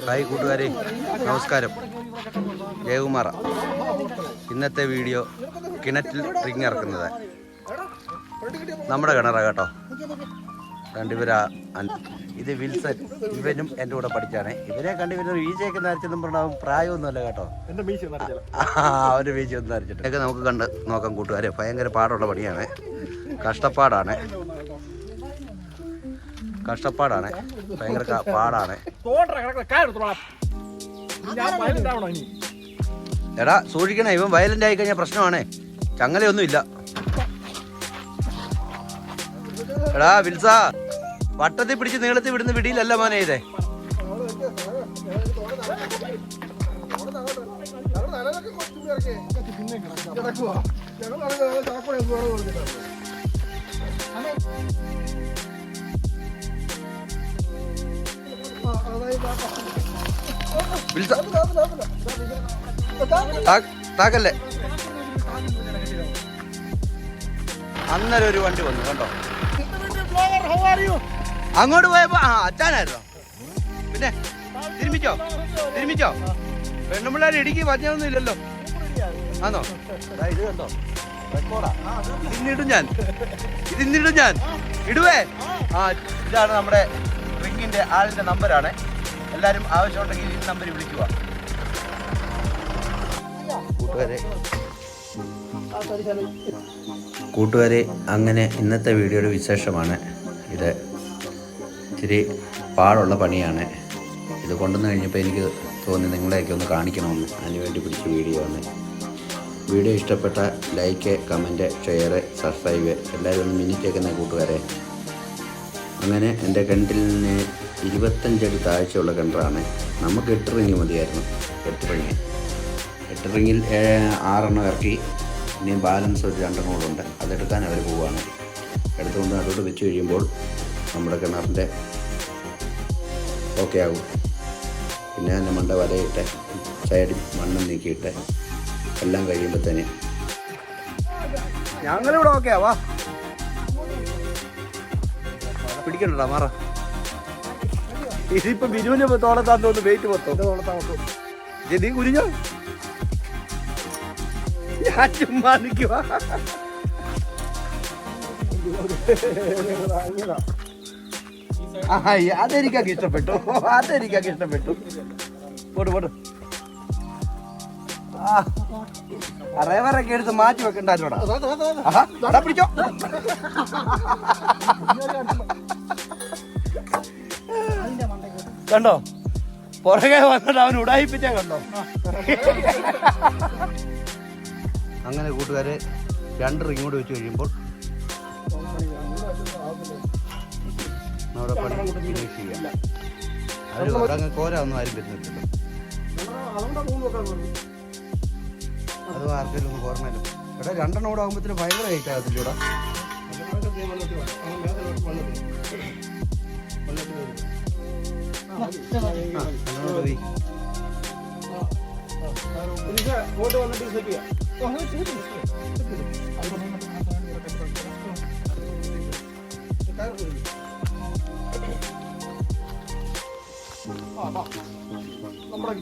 Hi കൂട്ടുകാരെ, നമസ്കാരം. ജയകുമാറ. ഇന്നത്തെ വീഡിയോ കിണറ്റിൽ റിങ് ഇറക്കുന്നത് നമ്മുടെ കിണറാ കേട്ടോ. രണ്ടുപേരാ. ഇത് വിൽസൺ, ഇവനും എൻ്റെ കൂടെ പഠിച്ചാണ്. ഇവനെ കണ്ട് ഇവന് വീഴ്ചയൊക്കെ നരച്ചെന്നും പറഞ്ഞാൽ പ്രായമൊന്നുമല്ല കേട്ടോ. അവൻ്റെ വീഴ്ച ഒന്നും നരച്ചിട്ട് ഇതൊക്കെ നമുക്ക് കണ്ട് നോക്കാം കൂട്ടുകാരെ. ഭയങ്കര പാടുള്ള പണിയാണ്, കഷ്ടപ്പാടാണ്, ഭയങ്കര പാടാണ്. എടാ സൂക്ഷിക്കണേ, ഇവൻ വയലന്റ് ആയി കഴിഞ്ഞാൽ പ്രശ്നമാണ്. ചങ്ങലയൊന്നും ഇല്ല. എടാ വിൽസ, വട്ടത്തിൽ പിടിച്ച് നീളത്തിൽ വിടുന്ന വിടിയിലല്ല മോനെ ഇതേ. താക്കല്ലേ. അന്നേരം ഒരു വണ്ടി വന്നു കണ്ടോ. അങ്ങോട്ട് പോയപ്പോ അച്ഛനായിരുന്നോ? പിന്നെ തിരുമിച്ചോ പെണ്ണുമ്പിള്ളേരെ ഇടുക്കി പറഞ്ഞൊന്നും ഇല്ലല്ലോ. ആണോ? ഇത് കണ്ടോ, ഇതിന്നിടും ഞാൻ ഇടുവേ. ഇതാണ് നമ്മുടെ റിങ്ങിന്റെ ആളിന്റെ നമ്പറാണ്. എല്ലാരും ആവശ്യമുണ്ടെങ്കിൽ ഈ നമ്പറിൽ വിളിക്കുക കൂട്ടുകാരെ. അങ്ങനെ ഇന്നത്തെ വീഡിയോയുടെ വിശേഷമാണ് ഇത്. ഇച്ചിരി പാടുള്ള പണിയാണ്. ഇത് കൊണ്ടുവന്ന് കഴിഞ്ഞപ്പോൾ എനിക്ക് തോന്നി നിങ്ങളെയൊക്കെ ഒന്ന് കാണിക്കണമെന്ന്. അതിനുവേണ്ടി പിടിച്ച വീഡിയോ ആണ്. വീഡിയോ ഇഷ്ടപ്പെട്ട ലൈക്ക്, കമൻറ്റ്, ഷെയർ, സബ്സ്ക്രൈബ് എല്ലാവരും ഒന്ന് മിനിറ്റേക്കുന്ന കൂട്ടുകാരെ. അങ്ങനെ എൻ്റെ കിണറ്റിന് 25 അടി താഴ്ചയുള്ള കിണറാണ്. നമുക്ക് 8 റിങ് മതിയായിരുന്നു. 8 റിങ്ങിൽ 6 എണ്ണം ഇറക്കി. ഇനി ബാലൻസ് ഒരു 2 കൂടെ ഉണ്ട്. അതെടുക്കാൻ അവർ പോവുകയാണ്. എടുത്തുകൊണ്ട് അതോട് വെച്ച് കഴിയുമ്പോൾ നമ്മുടെ കിണറിൻ്റെ ഓക്കെ ആകും. പിന്നെ അതിൻ്റെ മണ്ട വലയിട്ട് സൈഡിൽ മണ്ണും നീക്കിയിട്ട് എല്ലാം കഴിയുമ്പോഴത്തേന് ഞങ്ങളിവിടെ ഓക്കെ ആവാ. പിടിക്കണ്ടടാ മാറ. ഇതിപ്പോ ബിരുവിന് തോളത്താൻ തോന്നുന്നു. വെയിറ്റ് മൊത്തം നീ കുരിഞ്ഞോ. ഞാൻ ചുമ്മാ നിൽക്കുക. അതെനിക്കൊക്കെ ഇഷ്ടപ്പെട്ടു. പോട്ട് റേവറൊക്കെ എടുത്ത് മാറ്റി വെക്കണ്ടായിരുന്നോടാ. പിടിച്ചോ. കണ്ടോ, പുറകെ വന്നിട്ട് അവൻ ഉടായിപ്പിച്ചാ കണ്ടോ. അങ്ങനെ കൂട്ടുകാരെ 2 റിങ് കൂടെ വെച്ച് കഴിയുമ്പോൾ നമ്മുടെ പണി ഫിനിഷ് ചെയ്യാം. അവർ കോരാൊന്നും ആരും വരുന്നില്ലല്ലോ. അത് ആർക്കെങ്കിലും ഒന്ന് കോരണല്ലോ. എടാ 2 എണ്ണം കൂടെ ആകുമ്പോഴത്തേന് ഭയങ്കര ഹൈറ്റ് ആകത്തില്ലൂടാ. നമ്മുടെ